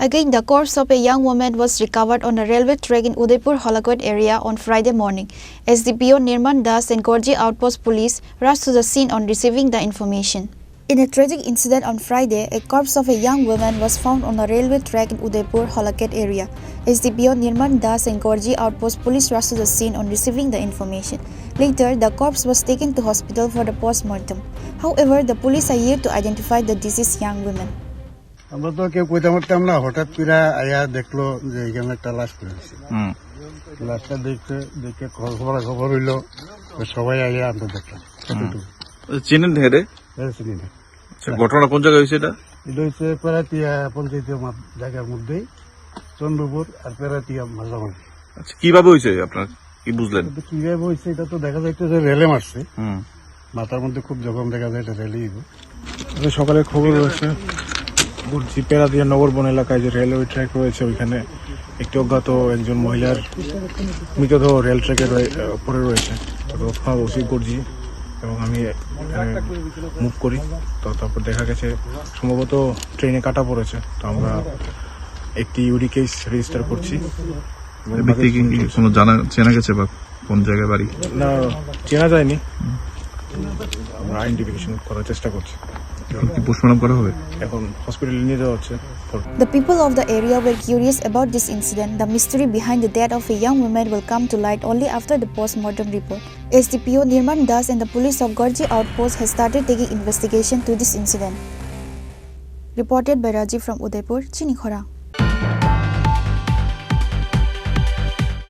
Again, the corpse of a young woman was recovered on a railway track in Udaipur Holakhet area on Friday morning. SDPO Nirman Das and Gorji Outpost Police rushed to the scene on receiving the information. In a tragic incident on Friday, a corpse of a young woman was found on a railway track in Udaipur Holakhet area. SDPO Nirman Das and Gorji Outpost Police rushed to the scene on receiving the information. Later, the corpse was taken to hospital for the post-mortem. However, the police are yet to identify the deceased young woman. আমরা তো কেউ কইতে পারতাম না, হঠাৎ করে আয়া দেখলো যে এখানে একটা লাশ পড়ে আছে। লাশটা দেখে খবর হইলো, সবাই আয়া আমরা দেখলাম। চিনেন হেরে? চিনি না। ঘটনা কোন জায়গায় হয়েছে? এটা হচ্ছে পেরাতিয়া পঞ্চায়েতের জায়গার মধ্যেই, চন্দ্রপুর আর পেরাতিয়া মাঝামাঝি। আচ্ছা, কিভাবে হয়েছে আপনার কি বুঝলেন? কিভাবে হয়েছে এটা তো দেখা যাচ্ছে যে রেলে মারছে, মাথার মধ্যে খুব জখম দেখা যায়, এটা রেলেই। সকালে খবর রয়েছে পেরাদিয়া নগরবন এলাকায় যে রেলওয়ে ট্র্যাক রয়েছে, ওইখানে একটি অজ্ঞাত একজন মহিলার মৃতদেহ রেল ট্র্যাকের উপরে রয়েছে। ওসি গর্জি এবং আমি মুভ করি, তো তারপর দেখা গেছে সম্ভবত ট্রেনে কাটা পড়েছে। তো আমরা একটি ইউডি কেস রেজিস্টার করছি। চেনা গেছে বা কোন জায়গায় বাড়ি? না, চেনা যায়নি, আমরা আইডেন্টিফিকেশন করার চেষ্টা করছি। The people of the area were curious about this incident. The mystery behind the death of a young woman will come to light only after the post-mortem report. SDPO Nirman Das and the police of Gorji Outpost has started taking investigation to this incident. Reported by Rajiv from Udaipur, Chini, Khorang.